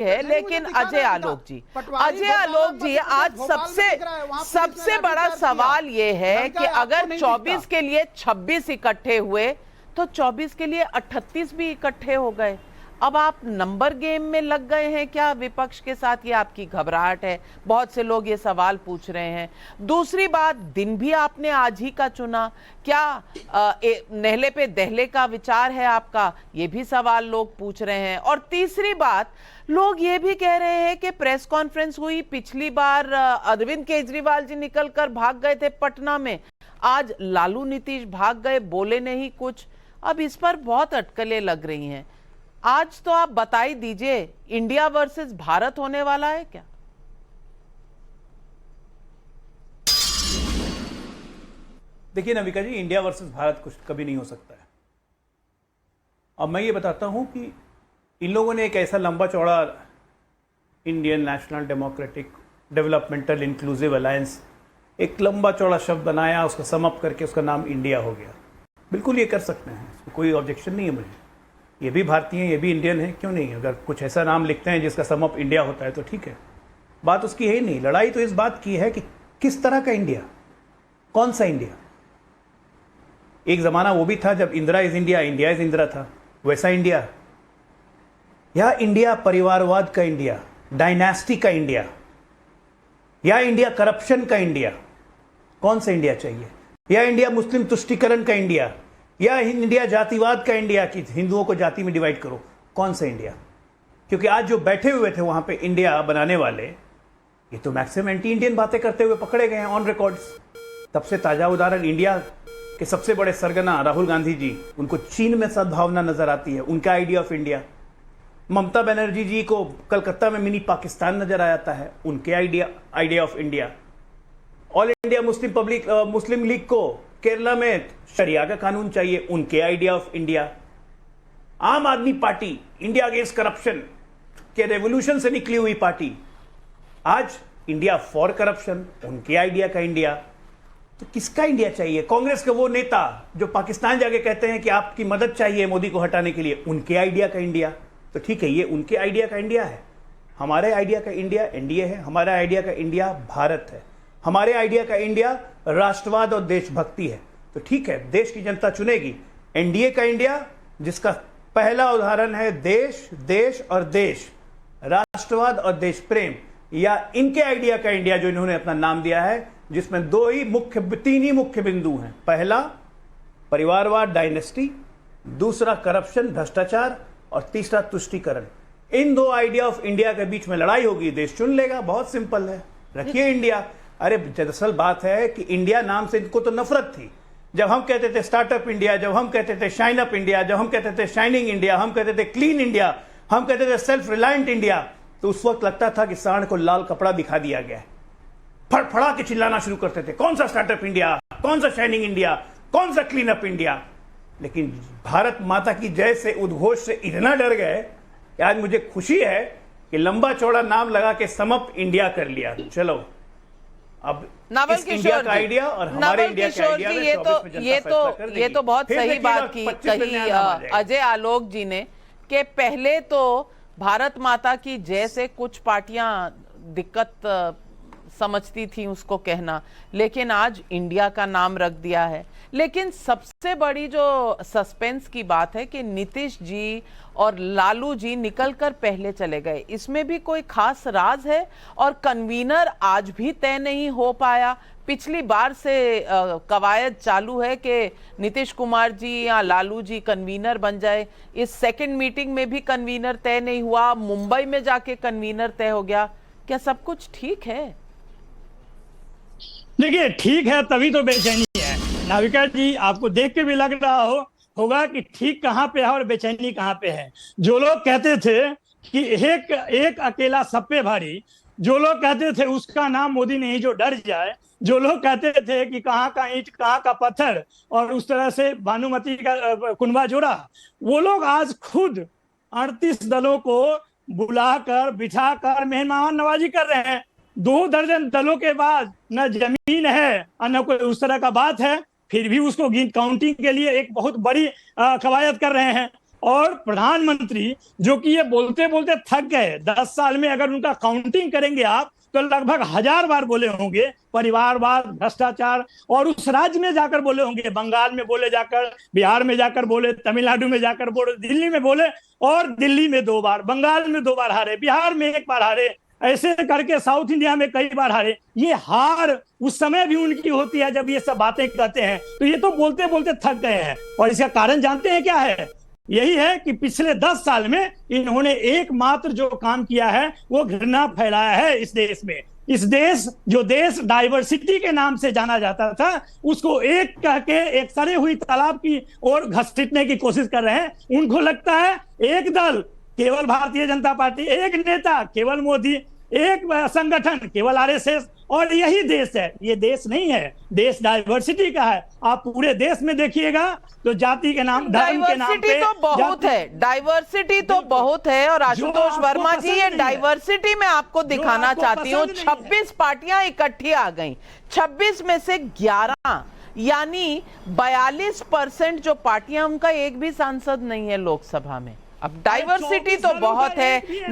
है, लेकिन अजय आलोक जी आज सबसे बड़ा सवाल ये है कि अगर 24 के लिए 26 इकट्ठे हुए तो 24 के लिए 38 भी इकट्ठे हो गए। अब आप नंबर गेम में लग गए हैं क्या विपक्ष के साथ? ये आपकी घबराहट है, बहुत से लोग ये सवाल पूछ रहे हैं। दूसरी बात, दिन भी आपने आज ही का चुना, क्या नहले पे दहले का विचार है आपका? ये भी सवाल लोग पूछ रहे हैं। और तीसरी बात, लोग ये भी कह रहे हैं कि प्रेस कॉन्फ्रेंस हुई, पिछली बार अरविंद केजरीवाल जी निकलकर भाग गए थे पटना में, आज लालू नीतीश भाग गए, बोले नहीं कुछ। अब इस पर बहुत अटकलें लग रही हैं। आज तो आप बता ही दीजिए, इंडिया वर्सेस भारत होने वाला है क्या? देखिए नविका जी, इंडिया वर्सेस भारत कुछ कभी नहीं हो सकता है। अब मैं ये बताता हूं कि इन लोगों ने एक ऐसा लंबा चौड़ा Indian national democratic developmental inclusive alliance, एक लंबा चौड़ा शब्द बनाया, उसका समअप करके उसका नाम इंडिया हो गया। बिल्कुल ये कर सकते हैं, इसमें कोई ऑब्जेक्शन नहीं है मुझे। ये भी भारतीय हैं, ये भी इंडियन है, क्यों नहीं? अगर कुछ ऐसा नाम लिखते हैं जिसका समअप इंडिया होता है तो ठीक है, बात उसकी है ही नहीं। लड़ाई तो इस बात की है कि किस तरह का इंडिया, कौन सा इंडिया। एक जमाना वो भी था जब Indira is India, India is Indira था, वैसा इंडिया, या इंडिया परिवारवाद का इंडिया, डायनेस्टी का इंडिया, या इंडिया करप्शन का इंडिया? कौन सा इंडिया चाहिए? या इंडिया मुस्लिम तुष्टीकरण का इंडिया, या इंडिया जातिवाद का इंडिया कि हिंदुओं को जाति में डिवाइड करो? कौन सा इंडिया? क्योंकि आज जो बैठे हुए थे वहां पे इंडिया बनाने वाले, ये तो मैक्सिमम एंटी इंडियन बातें करते हुए पकड़े गए हैं ऑन रिकॉर्ड्स। तब से ताजा उदाहरण इंडिया के सबसे बड़े सरगना राहुल गांधी जी, उनको चीन में सद्भावना नजर आती है, उनका idea of India. Mamata Banerjee जी को कलकत्ता में मिनी पाकिस्तान नजर आता है, उनके idea of India. All India Muslim league को केरला में शरिया का कानून चाहिए, उनके आइडिया ऑफ इंडिया। आम आदमी पार्टी, इंडिया अगेंस्ट करप्शन के रेवोल्यूशन से निकली हुई पार्टी, आज इंडिया फॉर करप्शन, उनके आइडिया का इंडिया। तो किसका इंडिया चाहिए? कांग्रेस के वो नेता जो पाकिस्तान जाके कहते हैं कि आपकी मदद चाहिए मोदी को हटाने के लिए, उनके आइडिया का इंडिया। तो ठीक है, ये उनके आइडिया का इंडिया है। हमारे आइडिया का इंडिया एनडीए है, हमारा आइडिया का इंडिया भारत है, हमारे आइडिया का इंडिया राष्ट्रवाद और देशभक्ति है। तो ठीक है, देश की जनता चुनेगी। एनडीए का इंडिया, जिसका पहला उदाहरण है देश, देश और देश, राष्ट्रवाद और देश प्रेम, या इनके आइडिया का इंडिया जो इन्होंने अपना नाम दिया है, जिसमें तीन ही मुख्य बिंदु हैं। पहला परिवारवाद डायनेस्टी, दूसरा करप्शन भ्रष्टाचार, और तीसरा तुष्टीकरण। इन दो आइडिया ऑफ इंडिया के बीच में लड़ाई होगी, देश चुन लेगा। बहुत सिंपल है, रखिए इंडिया। अरे दरअसल बात है कि इंडिया नाम से इनको तो नफरत थी। जब हम कहते थे स्टार्टअप इंडिया, जब हम कहते थे शाइन अप इंडिया, जब हम कहते थे शाइनिंग इंडिया, हम कहते थे क्लीन इंडिया, हम कहते थे सेल्फ रिलायंट इंडिया, तो उस वक्त लगता था कि सांड को लाल कपड़ा दिखा दिया गया है। फड़फड़ा के चिल्लाना शुरू करते थे, कौन सा स्टार्टअप इंडिया, कौन सा शाइनिंग इंडिया, कौन सा क्लीन अप इंडिया। लेकिन भारत माता की जय से उद्घोष से इतना डर गए कि आज मुझे खुशी है कि लंबा चौड़ा नाम लगा के समअप इंडिया कर लिया। चलो अब इस इंडिया का आइडिया और हमारे इंडिया का आइडिया में ये तो बहुत सही बात कही अजय आलोक जी ने कि पहले तो भारत माता की जय से कुछ पार्टियां दिक्कत समझती थी उसको कहना, लेकिन आज इंडिया का नाम रख दिया है। लेकिन सबसे बड़ी जो सस्पेंस की बात है कि नीतीश जी और लालू जी निकलकर पहले चले गए, इसमें भी कोई खास राज है? और कन्वीनर आज भी तय नहीं हो पाया। पिछली बार से कवायद चालू है कि नीतीश कुमार जी या लालू जी कन्वीनर बन जाए। इस सेकंड मीटिंग में भी कन्वीनर तय नहीं हुआ, मुंबई में जाके कन्वीनर तय हो गया। क्या सब कुछ ठीक है? देखिए, ठीक है तभी तो बेचैनी है। नाविका जी, आपको देख के भी लग रहा होगा कि ठीक कहाँ पे है और बेचैनी कहाँ पे है। जो लोग कहते थे कि एक अकेला सब पे भारी, जो लोग कहते थे उसका नाम मोदी नहीं जो डर जाए, जो लोग कहते थे कि कहाँ का ईंट कहाँ का पत्थर और उस तरह से भानुमति का कुनबा जोड़ा, वो लोग आज खुद 38 दलों को बुलाकर बिठाकर मेहमान नवाजी कर रहे हैं। 2 दर्जन दलों के बाद न जमीन है और न कोई उस तरह का बात है, फिर भी उसको काउंटिंग के लिए एक बहुत बड़ी कवायद कर रहे हैं। और प्रधानमंत्री जो कि ये बोलते बोलते थक गए, 10 साल में अगर उनका काउंटिंग करेंगे आप तो लगभग 1000 बार बोले होंगे परिवारवाद, भ्रष्टाचार, और उस राज्य में जाकर बोले होंगे, बंगाल में बोले जाकर, बिहार में जाकर बोले, तमिलनाडु में जाकर बोले, दिल्ली में बोले, और दिल्ली में 2 बार, बंगाल में 2 बार हारे, बिहार में 1 बार हारे, ऐसे करके साउथ इंडिया में कई बार हारे। ये हार उस समय भी उनकी होती है जब ये सब बातें कहते हैं, तो ये तो बोलते बोलते थक गए हैं। और इसका कारण जानते हैं क्या है? यही है कि पिछले 10 साल में इन्होंने एकमात्र जो काम किया है वो घृणा फैलाया है इस देश में। इस देश, जो देश डाइवर्सिटी के नाम से जाना जाता था, उसको एक कह के एक सड़े हुई तालाब की ओर घसीटने की कोशिश कर रहे हैं। उनको लगता है एक दल केवल भारतीय जनता पार्टी, एक नेता केवल मोदी, एक संगठन केवल आरएसएस, और यही देश है। ये देश नहीं है, देश डाइवर्सिटी का है। आप पूरे देश में देखिएगा तो जाति के नाम, धर्म के नाम पे तो बहुत है, डाइवर्सिटी तो बहुत है। और आशुतोष वर्मा जी, ये डाइवर्सिटी मैं आपको दिखाना चाहती हूँ। 26 पार्टियां इकट्ठी आ गई, 26 में से 11 यानी 42% जो पार्टियां, उनका एक भी सांसद नहीं है लोकसभा में। अब डाइवर्सिटी तो बहुत है।